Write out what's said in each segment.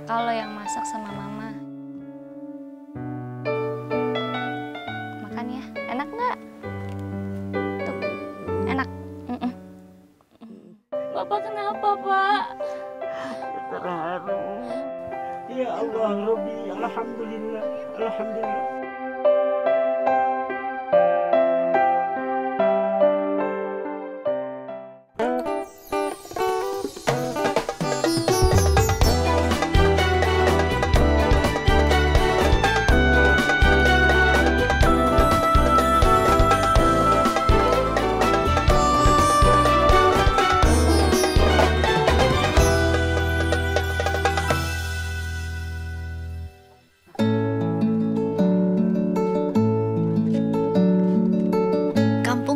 kakak lo yang masak sama mama. Makan ya, enak nggak? Tuh, enak. Bapak kenapa, Pak? Terharu. Ya Allah Rabbi, alhamdulillah, alhamdulillah.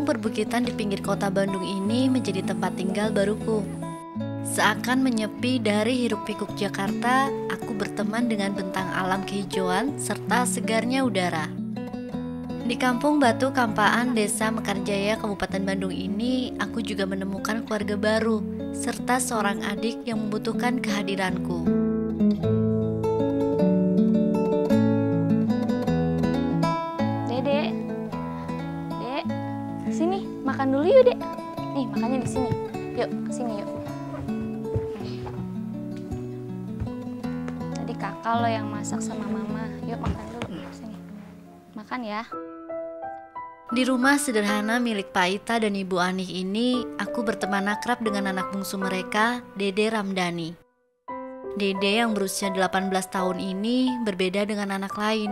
Perbukitan di pinggir kota Bandung ini menjadi tempat tinggal baruku. Seakan menyepi dari hiruk-pikuk Jakarta, aku berteman dengan bentang alam kehijauan serta segarnya udara. Di Kampung Batu Kampaan, Desa Mekarjaya, Kabupaten Bandung ini, aku juga menemukan keluarga baru serta seorang adik yang membutuhkan kehadiranku. Sini, makan dulu yuk, Dek. Nih, makannya di sini. Yuk, kesini yuk. Tadi kakak lo yang masak sama mama. Yuk makan dulu. Sini. Makan ya. Di rumah sederhana milik Pak Ita dan Ibu Anih ini, aku berteman akrab dengan anak bungsu mereka, Dede Ramdhani. Dede yang berusia 18 tahun ini berbeda dengan anak lain.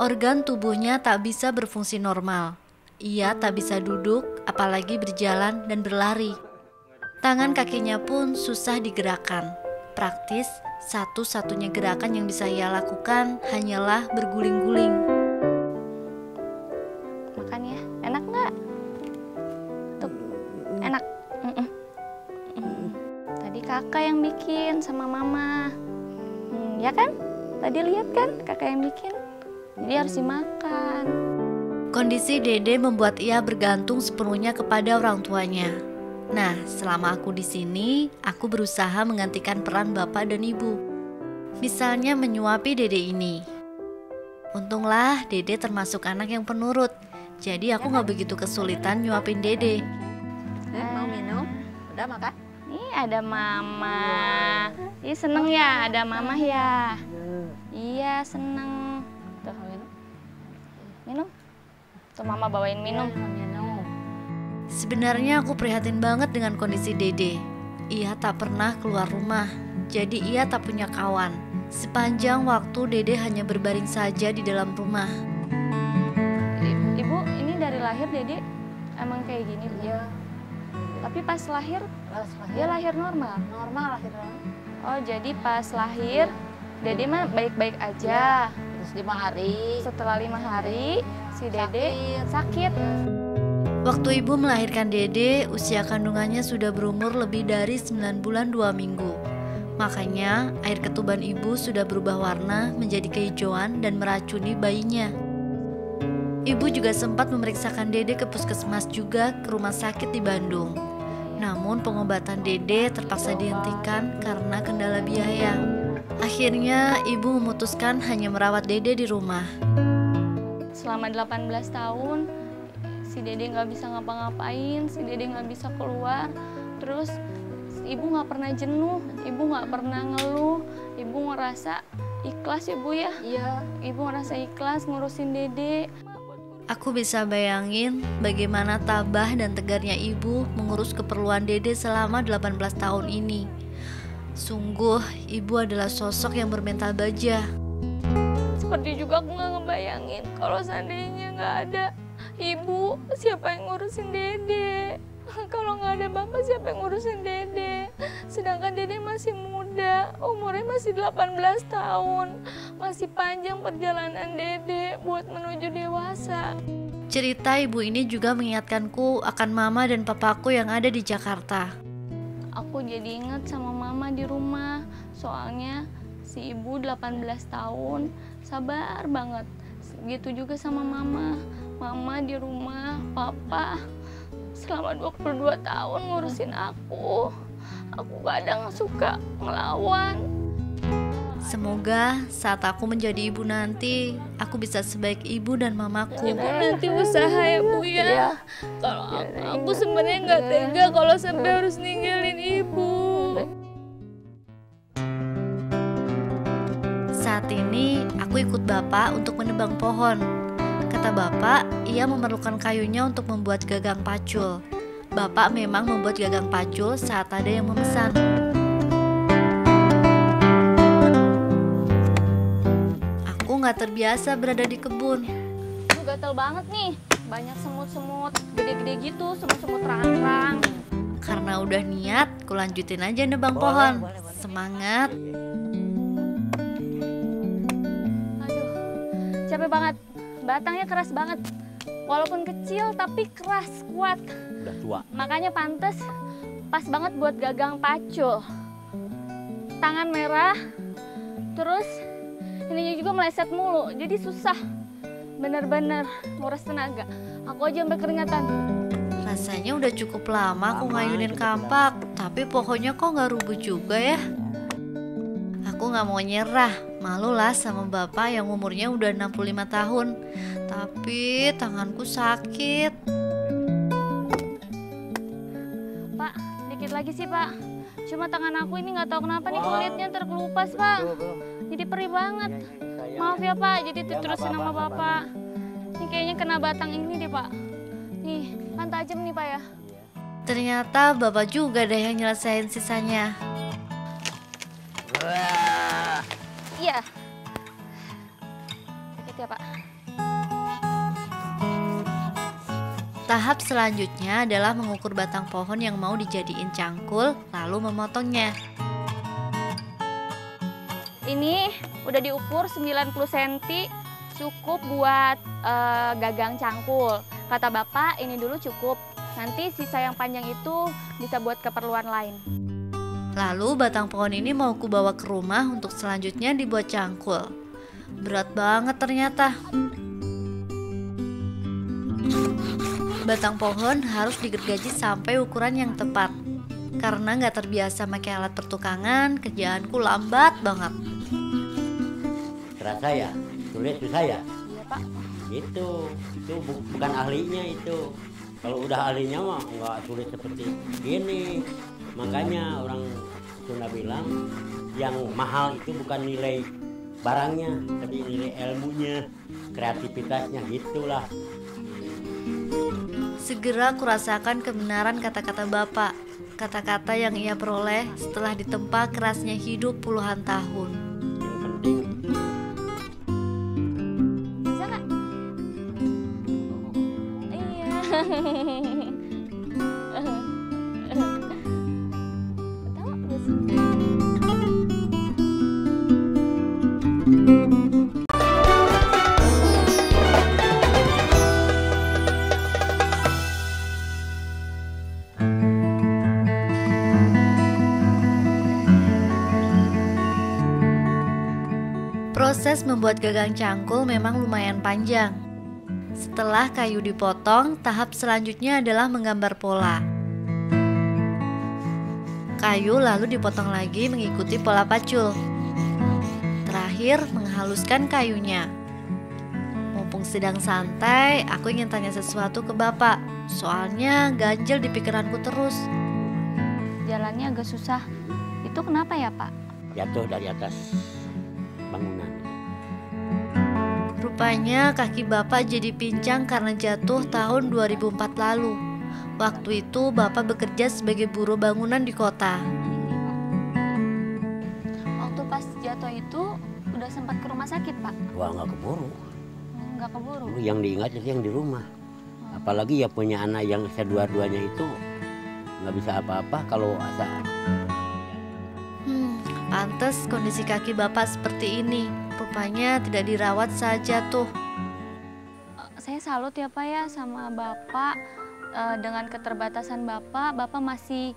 Organ tubuhnya tak bisa berfungsi normal. Ia tak bisa duduk, apalagi berjalan dan berlari. Tangan kakinya pun susah digerakkan. Praktis, satu-satunya gerakan yang bisa ia lakukan hanyalah berguling-guling. Makan ya, enak nggak? Tuh, enak. Tadi kakak yang bikin sama mama. Ya kan? Tadi lihat kan kakak yang bikin? Jadi harus dimakan. Kondisi Dede membuat ia bergantung sepenuhnya kepada orang tuanya. Nah, selama aku di sini, aku berusaha menggantikan peran bapak dan ibu. Misalnya menyuapi Dede ini. Untunglah Dede termasuk anak yang penurut. Jadi aku gak begitu kesulitan nyuapin Dede. Mau minum? Udah makan? Nih ada mama. Ih seneng ya ada mama ya. Iya seneng. Tuh minum. Minum. Tuh mama bawain minum. Sebenarnya aku prihatin banget dengan kondisi Dede. Ia tak pernah keluar rumah, jadi ia tak punya kawan. Sepanjang waktu Dede hanya berbaring saja di dalam rumah. Ibu, ini dari lahir Dede emang kayak gini? Iya. Tapi pas lahir, dia lahir normal? Normal lahir. Oh jadi pas lahir, Dede mah baik-baik aja. Terus 5 hari. Setelah 5 hari, si Dede sakit. Waktu ibu melahirkan Dede, usia kandungannya sudah berumur lebih dari 9 bulan 2 minggu. Makanya air ketuban ibu sudah berubah warna menjadi kehijauan dan meracuni bayinya. Ibu juga sempat memeriksakan Dede ke puskesmas juga ke rumah sakit di Bandung. Namun pengobatan Dede terpaksa dihentikan karena kendala biaya. Akhirnya ibu memutuskan hanya merawat Dede di rumah. Selama 18 tahun, si Dede nggak bisa ngapa-ngapain, si Dede nggak bisa keluar. Terus ibu nggak pernah jenuh, ibu nggak pernah ngeluh, ibu ngerasa ikhlas ya Bu ya. Iya. Ibu ngerasa ikhlas ngurusin Dede. Aku bisa bayangin bagaimana tabah dan tegarnya ibu mengurus keperluan Dede selama 18 tahun ini. Sungguh, ibu adalah sosok yang bermental baja. Seperti juga aku nggak ngebayangin kalau seandainya nggak ada ibu, siapa yang ngurusin Dede? Kalau nggak ada bapak, siapa yang ngurusin Dede? Sedangkan Dede masih muda, umurnya masih 18 tahun. Masih panjang perjalanan Dede buat menuju dewasa. Cerita ibu ini juga mengingatkanku akan mama dan papaku yang ada di Jakarta. Aku jadi ingat sama mama di rumah. Soalnya si ibu 18 tahun, sabar banget. Gitu juga sama mama. Mama di rumah, papa selama 22 tahun ngurusin aku. Aku kadang suka ngelawan. Semoga saat aku menjadi ibu nanti, aku bisa sebaik ibu dan mamaku. Ibu nanti usaha ya Bu ya. Kalau aku sebenarnya nggak tega kalau sampai harus ninggalin ibu. Saat ini aku ikut bapak untuk menebang pohon. Kata bapak, ia memerlukan kayunya untuk membuat gagang pacul. Bapak memang membuat gagang pacul saat ada yang memesan. Aku nggak terbiasa berada di kebun. Gatel banget nih, banyak semut-semut gede-gede gitu, semut-semut rang-rang. Karena udah niat, ku lanjutin aja nebang pohon. Semangat. Aduh, capek banget. Batangnya keras banget. Walaupun kecil tapi keras, kuat. Udah tua. Makanya pantas pas banget buat gagang pacul. Tangan merah, terus ininya juga meleset mulu, jadi susah. Bener-bener nguras tenaga. Aku aja sampai keringatan. Rasanya udah cukup lama aku ngayunin kampak, tapi pohonnya kok nggak rubuh juga ya. Aku nggak mau nyerah, malu lah sama bapak yang umurnya udah 65 tahun. Tapi tanganku sakit. Pak, dikit lagi sih Pak. Cuma tangan aku ini nggak tahu kenapa nih kulitnya terkelupas Pak. Jadi perih banget. Maaf ya Pak, jadi diterusin sama Bapak. Ini kayaknya kena batang ini deh Pak. Nih, kan tajam nih Pak ya. Ternyata bapak juga deh yang nyelesain sisanya. Iya. Sakit ya Pak. Tahap selanjutnya adalah mengukur batang pohon yang mau dijadiin cangkul, lalu memotongnya. Ini udah diukur 90 cm, cukup buat gagang cangkul. Kata Bapak ini dulu cukup, nanti sisa yang panjang itu bisa buat keperluan lain. Lalu batang pohon ini mau ku bawa ke rumah untuk selanjutnya dibuat cangkul. Berat banget ternyata. Batang pohon harus digergaji sampai ukuran yang tepat. Karena nggak terbiasa pakai alat pertukangan, kerjaanku lambat banget. Terasa ya? Sulit susah ya? Iya Pak. Itu bukan ahlinya itu. Kalau udah ahlinya mah nggak sulit seperti ini. Makanya orang Sunda bilang yang mahal itu bukan nilai barangnya, tapi nilai ilmunya, kreativitasnya, gitulah. Segera kurasakan kebenaran kata-kata bapak. Kata-kata yang ia peroleh setelah ditempa kerasnya hidup puluhan tahun. Yang penting Bisa nggak? Iya. Tahu nggak sih? Proses membuat gagang cangkul memang lumayan panjang. Setelah kayu dipotong, tahap selanjutnya adalah menggambar pola. Kayu lalu dipotong lagi mengikuti pola pacul. Terakhir, menghaluskan kayunya. Mumpung sedang santai, aku ingin tanya sesuatu ke bapak. Soalnya ganjel di pikiranku terus. Jalannya agak susah. Itu kenapa ya Pak? jatuh dari atas bangunan. Rupanya kaki bapak jadi pincang karena jatuh tahun 2004 lalu. Waktu itu bapak bekerja sebagai buruh bangunan di kota. Waktu pas jatuh itu udah sempat ke rumah sakit Pak? Wah, nggak keburu. Nggak keburu. Yang diingat itu yang di rumah. Apalagi ya punya anak yang kedua-duanya itu nggak bisa apa-apa kalau asal. Pantes kondisi kaki bapak seperti ini. Rupanya tidak dirawat saja tuh. Saya salut ya Pak ya sama Bapak. Dengan keterbatasan Bapak masih,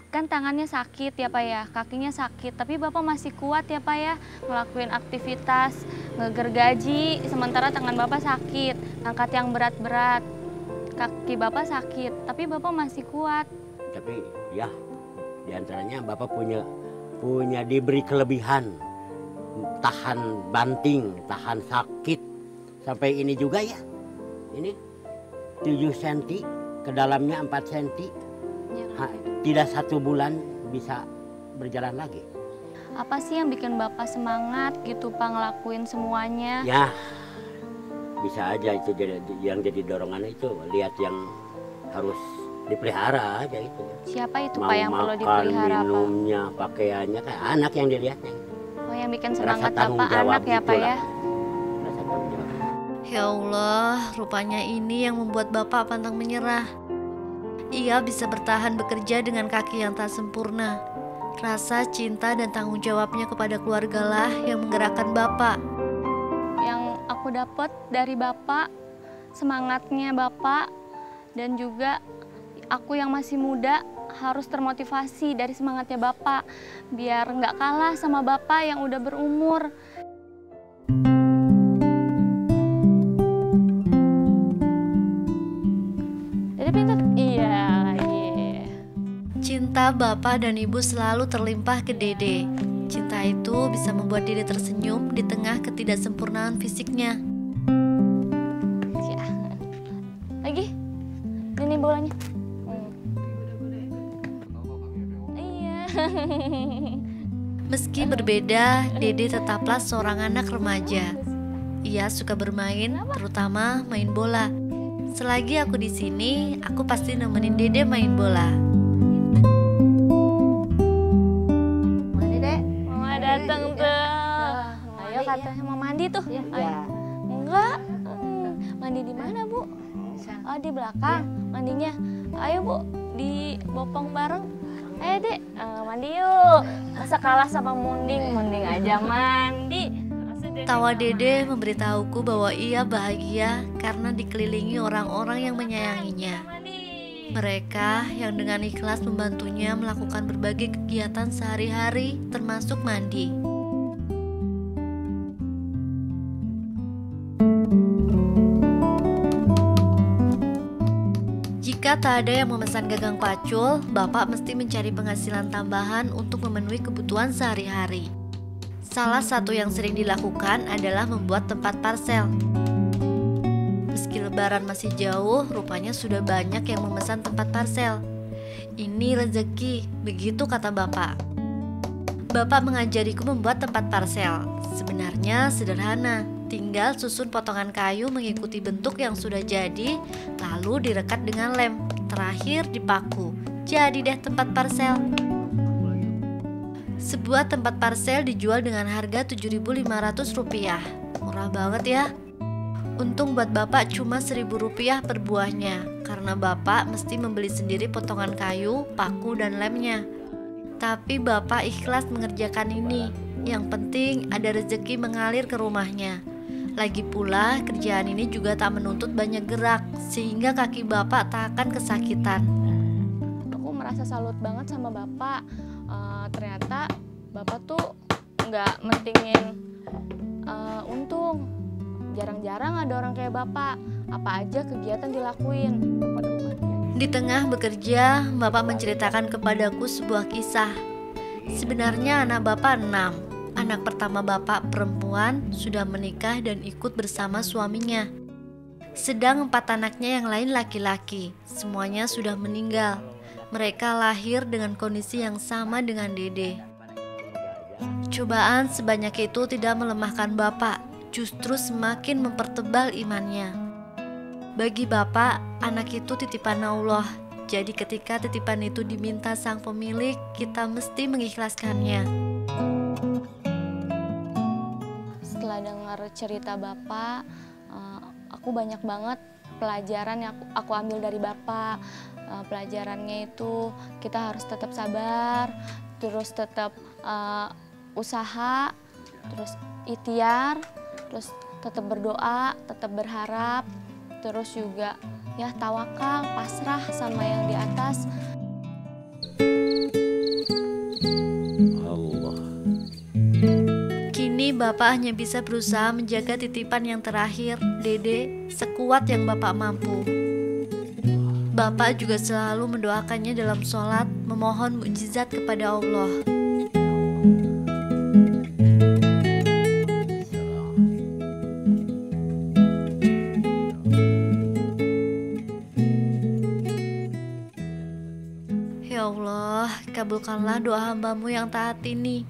kan tangannya sakit ya Pak ya, kakinya sakit, tapi Bapak masih kuat ya Pak ya, ngelakuin aktivitas, ngegergaji, sementara tangan Bapak sakit, angkat yang berat-berat, kaki Bapak sakit, tapi Bapak masih kuat. Tapi ya, diantaranya Bapak punya diberi kelebihan tahan banting, tahan sakit. Sampai ini juga ya. Ini 7 cm, ke dalamnya 4 cm. Ya. Tidak 1 bulan bisa berjalan lagi. Apa sih yang bikin Bapak semangat gitu Pak ngelakuin semuanya? Ya, bisa aja itu yang jadi dorongan itu. Lihat yang harus dipelihara aja itu. Siapa itu Mau Pak yang perlu makan, dipelihara Pak? minumnya, pakaiannya, kayak anak yang dilihatnya. Oh, yang bikin Rasa semangat tanggung Bapak jawab anak ya Pak itulah. ya? Rasa tanggung jawab. Ya Allah, rupanya ini yang membuat Bapak pantang menyerah. Ia bisa bertahan bekerja dengan kaki yang tak sempurna. Rasa cinta dan tanggung jawabnya kepada keluargalah yang menggerakkan Bapak. Yang aku dapat dari Bapak, semangatnya Bapak, dan juga aku yang masih muda harus termotivasi dari semangatnya Bapak, biar nggak kalah sama Bapak yang udah berumur. Dede pintar? Iya lagi. Cinta Bapak dan Ibu selalu terlimpah ke Dede. Cinta itu bisa membuat Dede tersenyum di tengah ketidaksempurnaan fisiknya. Ya. Lagi? Ini bolanya. Iya. Meski berbeda, Dede tetaplah seorang anak remaja. Ia suka bermain, terutama main bola. Selagi aku di sini, aku pasti nemenin Dede main bola. Mandi Dek. Mama datang tuh. Ayo mandi katanya mau mandi tuh. Ya. Ayo. Ya. Enggak. Mandi di mana, Bu? Oh, di belakang mandinya. Ayo, Bu, di bopong bareng. Ayo, Dek, mandi yuk. Masa kalah sama Munding? Munding aja mandi. Tawa Dede memberitahuku bahwa ia bahagia karena dikelilingi orang-orang yang menyayanginya. Mereka yang dengan ikhlas membantunya melakukan berbagai kegiatan sehari-hari, termasuk mandi. Jika tak ada yang memesan gagang pacul, Bapak mesti mencari penghasilan tambahan untuk memenuhi kebutuhan sehari-hari. Salah satu yang sering dilakukan adalah membuat tempat parsel. Meski lebaran masih jauh, rupanya sudah banyak yang memesan tempat parsel. Ini rezeki, begitu kata Bapak. Bapak mengajariku membuat tempat parsel. Sebenarnya sederhana, tinggal susun potongan kayu mengikuti bentuk yang sudah jadi, lalu direkat dengan lem, terakhir dipaku. Jadi deh tempat parsel. Sebuah tempat parsel dijual dengan harga Rp7.500. Murah banget ya. Untung buat Bapak cuma Rp1.000 per buahnya, karena Bapak mesti membeli sendiri potongan kayu, paku, dan lemnya. Tapi Bapak ikhlas mengerjakan ini. Yang penting ada rezeki mengalir ke rumahnya. Lagi pula kerjaan ini juga tak menuntut banyak gerak, sehingga kaki Bapak tak akan kesakitan. Aku merasa salut banget sama Bapak. Ternyata Bapak tuh nggak mentingin untung. Jarang-jarang ada orang kayak Bapak. Apa aja kegiatan dilakuin. Di tengah bekerja, Bapak menceritakan kepadaku sebuah kisah. Sebenarnya anak Bapak 6. Anak pertama Bapak perempuan sudah menikah dan ikut bersama suaminya. Sedang 4 anaknya yang lain laki-laki. Semuanya sudah meninggal. Mereka lahir dengan kondisi yang sama dengan Dede. Cobaan sebanyak itu tidak melemahkan Bapak, justru semakin mempertebal imannya. Bagi Bapak, anak itu titipan Allah. Jadi ketika titipan itu diminta sang pemilik, kita mesti mengikhlaskannya. Setelah dengar cerita Bapak, aku banyak banget pelajaran yang aku ambil dari Bapak. Pelajarannya itu kita harus tetap sabar, terus tetap usaha, terus ikhtiar, terus tetap berdoa, tetap berharap, terus juga ya tawakal, pasrah sama yang di atas. Allah. Kini Bapak hanya bisa berusaha menjaga titipan yang terakhir, Dede, sekuat yang Bapak mampu. Bapak juga selalu mendoakannya dalam sholat, memohon mukjizat kepada Allah. Dengarkanlah doa hambamu yang taat ini.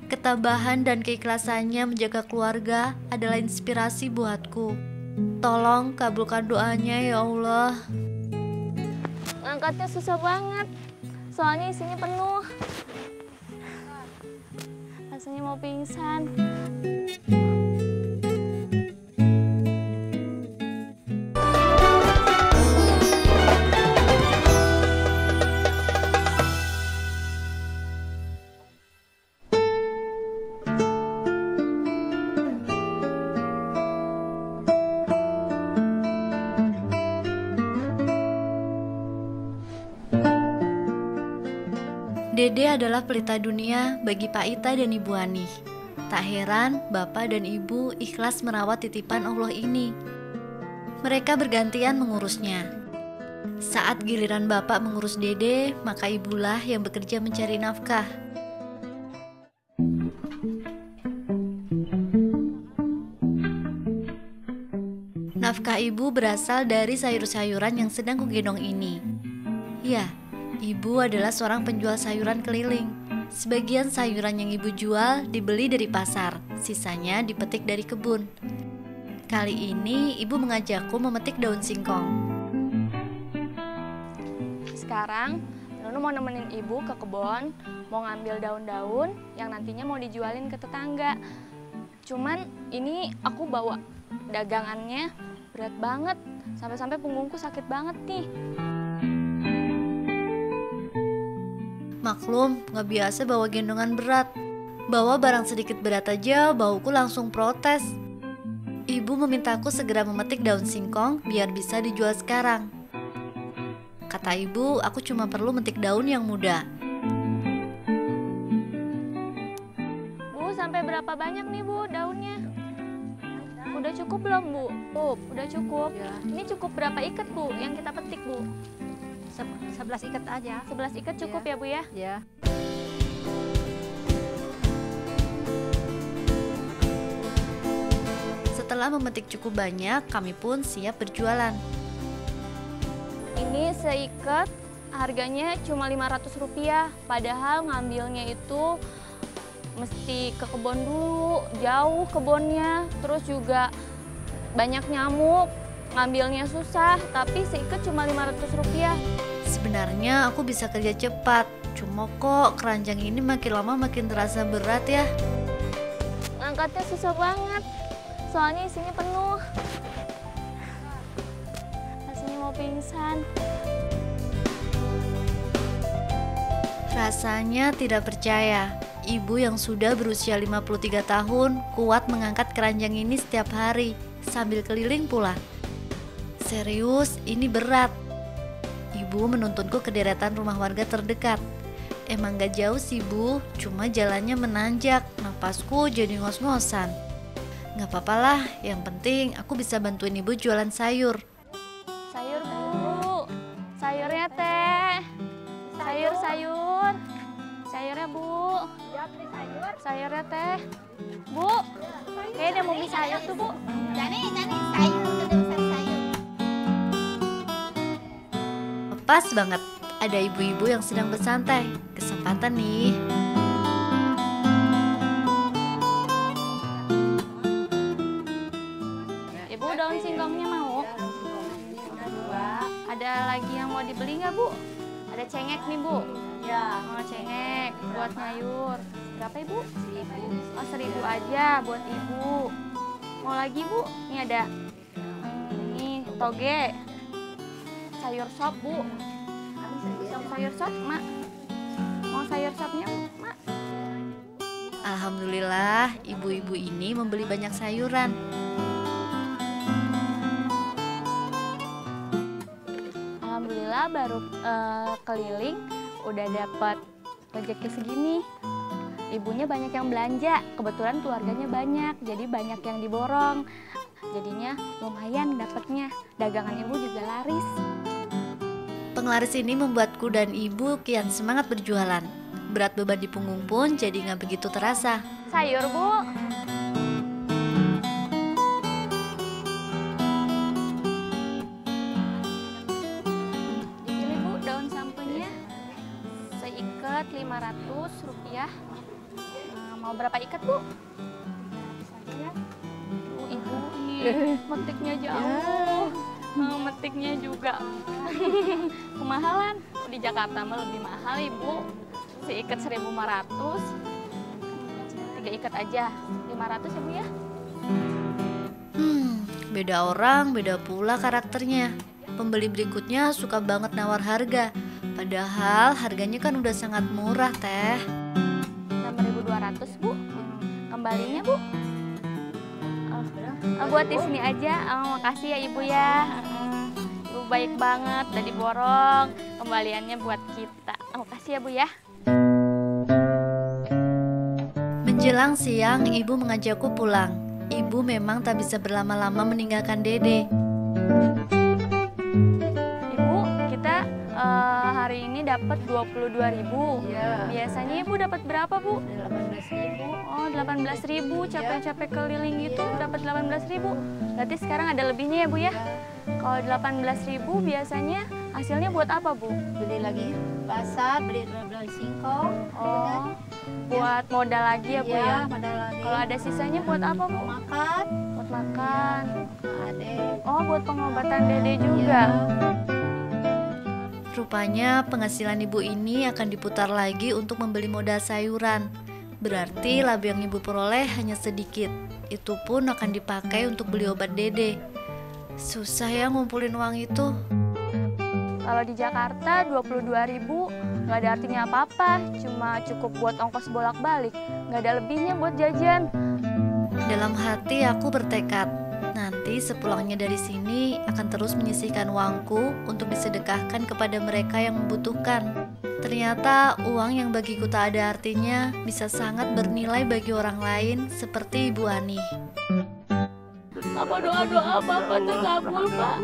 Ketabahan dan keikhlasannya menjaga keluarga adalah inspirasi buatku. Tolong kabulkan doanya ya Allah. Ngangkatnya susah banget, soalnya isinya penuh. Rasanya mau pingsan. Dede adalah pelita dunia bagi Pak Ita dan Ibu Ani. Tak heran Bapak dan Ibu ikhlas merawat titipan Allah ini. Mereka bergantian mengurusnya. Saat giliran Bapak mengurus Dede, maka ibulah yang bekerja mencari nafkah. Nafkah ibu berasal dari sayur-sayuran yang sedang kugendong ini. Ya, ibu adalah seorang penjual sayuran keliling. Sebagian sayuran yang ibu jual dibeli dari pasar, sisanya dipetik dari kebun. Kali ini ibu mengajakku memetik daun singkong. Sekarang Nunu mau nemenin ibu ke kebun, mau ngambil daun-daun yang nantinya mau dijualin ke tetangga. Cuman ini aku bawa dagangannya berat banget, sampai-sampai punggungku sakit banget nih. Maklum, gak biasa bawa gendongan berat. Bawa barang sedikit berat aja, bauku langsung protes. Ibu memintaku segera memetik daun singkong biar bisa dijual sekarang. Kata ibu, aku cuma perlu metik daun yang muda. Bu, sampai berapa banyak nih Bu daunnya? Udah cukup belum Bu? Udah cukup. Ya. Ini cukup berapa ikat Bu yang kita petik Bu? 11 ikat aja. 11 ikat cukup ya Bu ya? Ya. Setelah memetik cukup banyak, kami pun siap berjualan. Ini seikat harganya cuma Rp500, padahal ngambilnya itu mesti ke kebun dulu, jauh kebunnya, terus juga banyak nyamuk, ngambilnya susah, tapi seikat cuma Rp500. Sebenarnya aku bisa kerja cepat, cuma kok keranjang ini makin lama makin terasa berat ya. Ngangkatnya susah banget, soalnya isinya penuh. Rasanya mau pingsan. Rasanya tidak percaya, ibu yang sudah berusia 53 tahun kuat mengangkat keranjang ini setiap hari, sambil keliling pula. Serius, ini berat. Ibu menuntunku ke deretan rumah warga terdekat. Emang gak jauh sih Bu, cuma jalannya menanjak, napasku jadi ngos-ngosan. Gak apa-apa lah, yang penting aku bisa bantuin ibu jualan sayur. Sayur Bu, sayurnya Teh. Sayur. Sayurnya Bu. Sayurnya Teh. Bu, kayaknya mau beli sayur tuh Bu. Jani sayur, udah pesan sayur. Pas banget, ada ibu-ibu yang sedang bersantai. Kesempatan nih. Ibu daun singkongnya mau? Ada lagi yang mau dibeli nggak Bu? Ada cengek nih Bu. Ya. Mau cengek buat sayur. Berapa Ibu? 1.000. Oh 1.000 aja buat Ibu. Mau lagi Bu? Ini ada. Ini toge. Sayur sop Bu. Sayur sop Mak. Mau sayur sopnya Mak? Alhamdulillah, ibu-ibu ini membeli banyak sayuran. Alhamdulillah baru keliling udah dapat rezeki segini. Ibunya banyak yang belanja, kebetulan keluarganya banyak, jadi banyak yang diborong. Jadinya lumayan dapatnya, dagangan ibu juga laris. Penglaris ini membuatku dan ibu kian semangat berjualan. Berat beban di punggung pun jadi nggak begitu terasa. Sayur Bu. Dipilih Bu daun sampenya. Seikat Rp1.500. Mau berapa ikat, Bu? Ibu ini metiknya jauh. Metiknya juga kemahalan. Di Jakarta mah lebih mahal, Ibu. Seikat 1.500. 3 ikat aja 500 ya, Bu ya. Beda orang, beda pula karakternya. Pembeli berikutnya suka banget nawar harga. Padahal harganya kan udah sangat murah, Teh. 6.200, Bu. Kembalinya, Bu. Buat di sini aja. Makasih ya, Ibu ya. Ibu baik banget, udah diborong. Kembaliannya buat kita. Makasih ya, Bu ya. Menjelang siang, ibu mengajakku pulang. Ibu memang tak bisa berlama-lama meninggalkan Dede. Ibu, kita hari ini dapat 22.000. Iya. Biasanya Ibu dapat berapa, Bu? 18.000. Oh, 18.000. Capek-capek keliling gitu dapat 18.000. Berarti sekarang ada lebihnya ya, Bu ya? Kalau 18.000 biasanya hasilnya buat apa, Bu? Beli lagi pasar, beli singkong. Oh, buat modal lagi ya, Bu Iya, ya? modal lagi. Kalau ada sisanya buat apa, Bu? Makan, Buat makan. adek. Oh, buat pengobatan Dede juga. Rupanya penghasilan ibu ini akan diputar lagi untuk membeli modal sayuran. Berarti laba yang ibu peroleh hanya sedikit. Itu pun akan dipakai untuk beli obat Dede. Susah ya ngumpulin uang itu. Kalau di Jakarta 22.000 nggak ada artinya apa-apa, cuma cukup buat ongkos bolak-balik, nggak ada lebihnya buat jajan. Dalam hati aku bertekad, nanti sepulangnya dari sini akan terus menyisihkan uangku untuk disedekahkan kepada mereka yang membutuhkan. Ternyata uang yang bagiku tak ada artinya bisa sangat bernilai bagi orang lain seperti Ibu Ani. Apa doa-doa Bapak terkabul, Pak?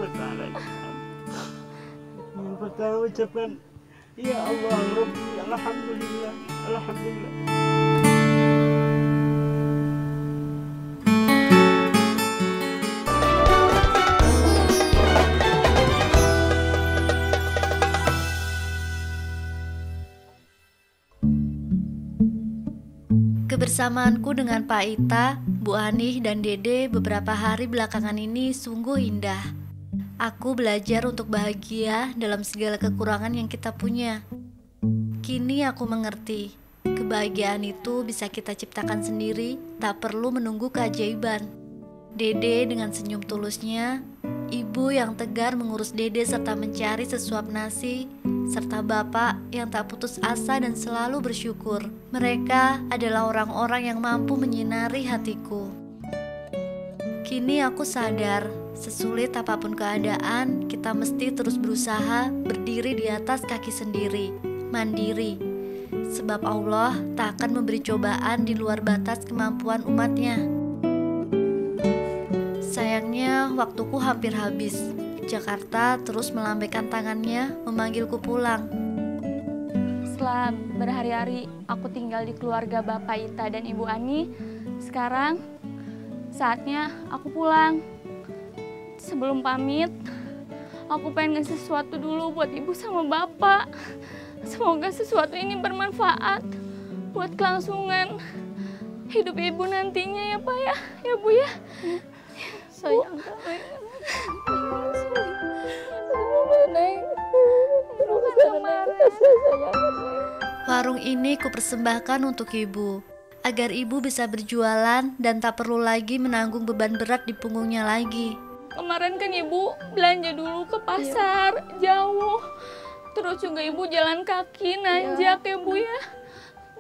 Yang pertama ucapkan, ya Allah, Rabbi, Alhamdulillah, Alhamdulillah. Kebersamaanku dengan Pak Ita, Bu Ani, dan Dede beberapa hari belakangan ini sungguh indah. Aku belajar untuk bahagia dalam segala kekurangan yang kita punya. Kini aku mengerti, kebahagiaan itu bisa kita ciptakan sendiri, tak perlu menunggu keajaiban. Dede dengan senyum tulusnya, ibu yang tegar mengurus Dede serta mencari sesuap nasi, serta bapak yang tak putus asa dan selalu bersyukur. Mereka adalah orang-orang yang mampu menyinari hatiku. Kini aku sadar, sesulit apapun keadaan, kita mesti terus berusaha berdiri di atas kaki sendiri, mandiri. Sebab Allah tak akan memberi cobaan di luar batas kemampuan umatnya. Sayangnya waktuku hampir habis. Jakarta terus melambaikan tangannya memanggilku pulang. Setelah berhari-hari aku tinggal di keluarga Bapak Ita dan Ibu Ani, sekarang saatnya aku pulang. Sebelum pamit, aku pengen ngasih sesuatu dulu buat Ibu sama Bapak. Semoga sesuatu ini bermanfaat buat kelangsungan hidup Ibu nantinya ya Pak ya, ya Bu ya. Sayang kali. Warung ini kupersembahkan untuk ibu, agar ibu bisa berjualan dan tak perlu lagi menanggung beban berat di punggungnya lagi. Kemarin kan Ibu belanja dulu ke pasar jauh. Terus juga Ibu jalan kaki nanjak ya Bu ya.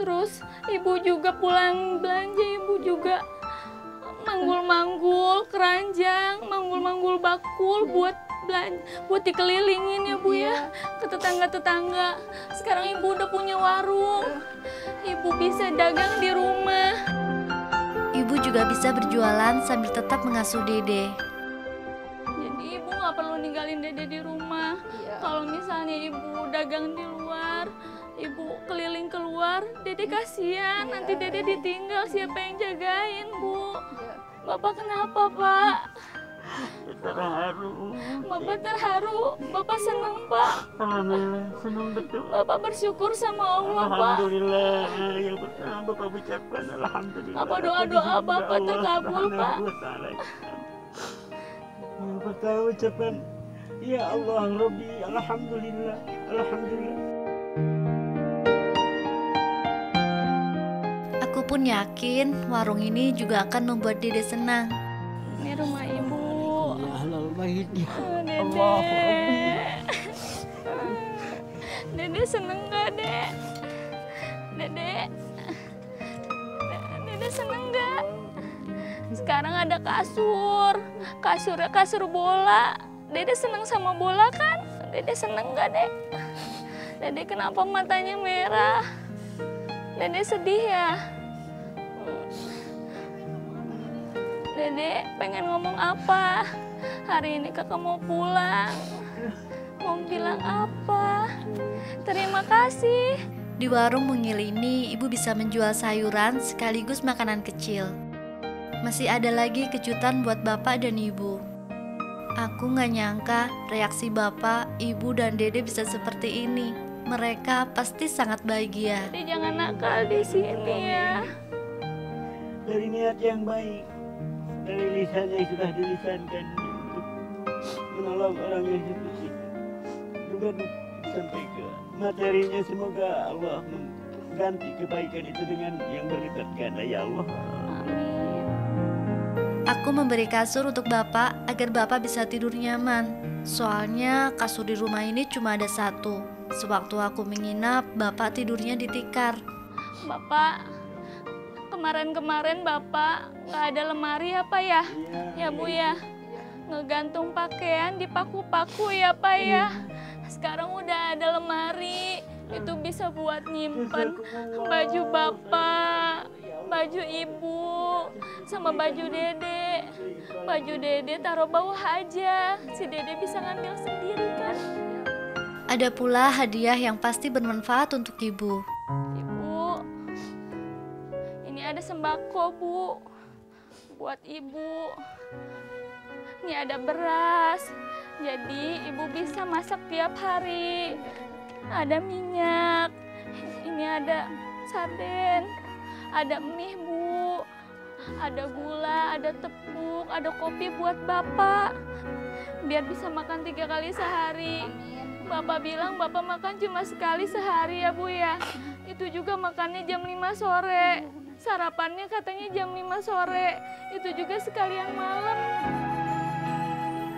Terus Ibu juga pulang belanja, Ibu juga manggul-manggul keranjang, manggul-manggul bakul buat dikelilingin ya Bu ya ke tetangga-tetangga. Sekarang Ibu udah punya warung, Ibu bisa dagang di rumah. Ibu juga bisa berjualan sambil tetap mengasuh Dede. Jadi Ibu nggak perlu ninggalin Dede di rumah. Kalau misalnya Ibu dagang di luar, Ibu keliling keluar, Dede kasihan. Nanti Dede ditinggal, siapa yang jagain Bu? Bapak kenapa Pak? Terharu. Bapak terharu, Bapak senang Pak. Alhamdulillah, senang betul. Bapak bersyukur sama Allah Pak. Alhamdulillah, yang pertama Bapak ucapkan Alhamdulillah. Apa doa-doa Bapak terkabul Pak? Yang pertama ucapkan, Ya Allah Rabbi, Alhamdulillah, Alhamdulillah. Aku pun yakin warung ini juga akan membuat Dede senang. Ini rumah Ibu. Ya halal bait ya. Dede. Dede seneng gak, Dek? Dede. Dede seneng gak? Sekarang ada kasur. Kasurnya kasur bola. Dede seneng sama bola kan? Dede seneng gak, Dek? Dede kenapa matanya merah? Dede sedih ya? Dede pengen ngomong apa? Hari ini kakak mau pulang. Mau bilang apa? Terima kasih. Di warung Mungil ini, ibu bisa menjual sayuran sekaligus makanan kecil. Masih ada lagi kejutan buat bapak dan ibu. Aku gak nyangka reaksi bapak, ibu, dan Dede bisa seperti ini. Mereka pasti sangat bahagia. Jadi jangan nakal di sini ya. Dari niat yang baik, dari lisan yang sudah dilisankan untuk menolong orang yang susah, juga sampai ke materinya, semoga Allah mengganti kebaikan itu dengan yang berlipat ganda, ya Allah. Amin. Aku memberi kasur untuk bapak agar bapak bisa tidur nyaman. Soalnya kasur di rumah ini cuma ada satu. Sewaktu aku menginap, bapak tidurnya di tikar. Bapak, kemarin-kemarin Bapak nggak ada lemari apa ya? Ya Bu ya, ngegantung pakaian di paku-paku ya Pak ya. Sekarang udah ada lemari, itu bisa buat nyimpen baju Bapak, baju Ibu, sama baju Dede. Baju Dede taruh bawah aja, si Dede bisa ngambil sendiri kan. Ada pula hadiah yang pasti bermanfaat untuk ibu. Ibu, ini ada sembako Bu, buat Ibu. Ini ada beras, jadi Ibu bisa masak tiap hari. Ada minyak, ini ada sarden, ada mie Bu, ada gula, ada tepung, ada kopi buat Bapak. Biar bisa makan 3 kali sehari. Bapak bilang Bapak makan cuma sekali sehari ya Bu ya. Itu juga makannya jam 5 sore. Sarapannya katanya jam 5 sore. Itu juga sekalian malam.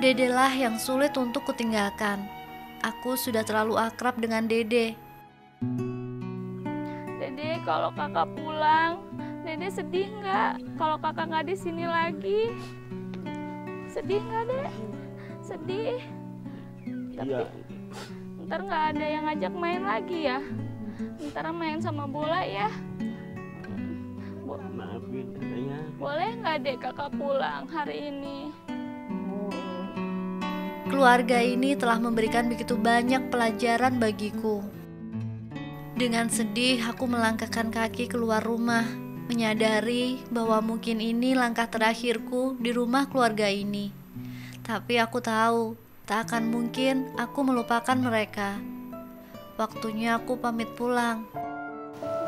Dede lah yang sulit untuk kutinggalkan. Aku sudah terlalu akrab dengan Dede. Dede kalau kakak pulang, Dede sedih nggak? Kalau kakak nggak di sini lagi, sedih nggak Dek? Sedih. Iya. Ntar nggak ada yang ngajak main lagi ya? Ntar main sama bola ya? Maafin katanya. Boleh nggak Dek kakak pulang hari ini? Keluarga ini telah memberikan begitu banyak pelajaran bagiku. Dengan sedih, aku melangkahkan kaki keluar rumah, menyadari bahwa mungkin ini langkah terakhirku di rumah keluarga ini. Tapi aku tahu, tak akan mungkin aku melupakan mereka. Waktunya aku pamit pulang.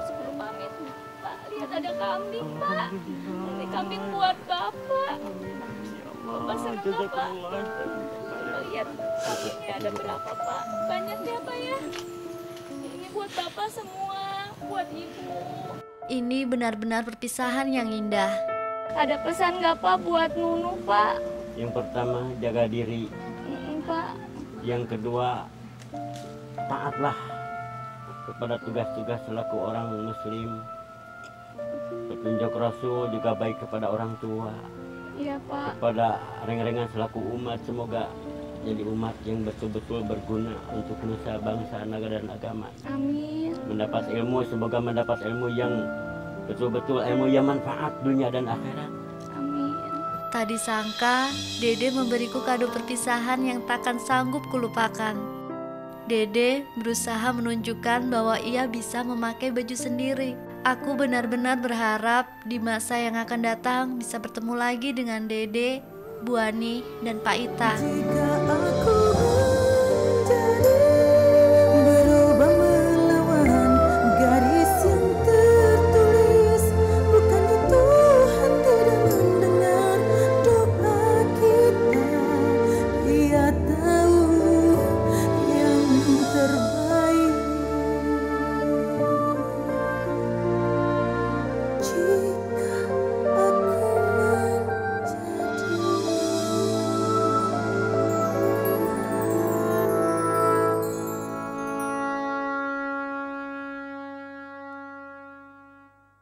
Sebelum pamit, Pak, lihat ada kambing, Pak. Ini kambing buat Bapak. Bapak senang nggak, Pak? Lihat kambingnya ada berapa, Pak? Banyak ya, Pak ya? Ini buat Bapak semua, buat Ibu. Ini benar-benar perpisahan yang indah. Ada pesan nggak, Pak, buat Nunu, Pak? Yang pertama, jaga diri. Pak. Yang kedua, taatlah kepada tugas-tugas selaku orang muslim. Petunjuk Rasul juga baik kepada orang tua. Iya, Pak. Kepada reng-rengan selaku umat, semoga jadi umat yang betul-betul berguna untuk nusa, bangsa, negara, dan agama. Amin. Mendapat ilmu, semoga mendapat ilmu yang betul-betul ilmu yang manfaat dunia dan akhirat. Amin. Tak disangka, Dede memberiku kado perpisahan yang takkan sanggup kulupakan. Dede berusaha menunjukkan bahwa ia bisa memakai baju sendiri. Aku benar-benar berharap di masa yang akan datang bisa bertemu lagi dengan Dede Bu Ani, dan Pak Ita. Jika aku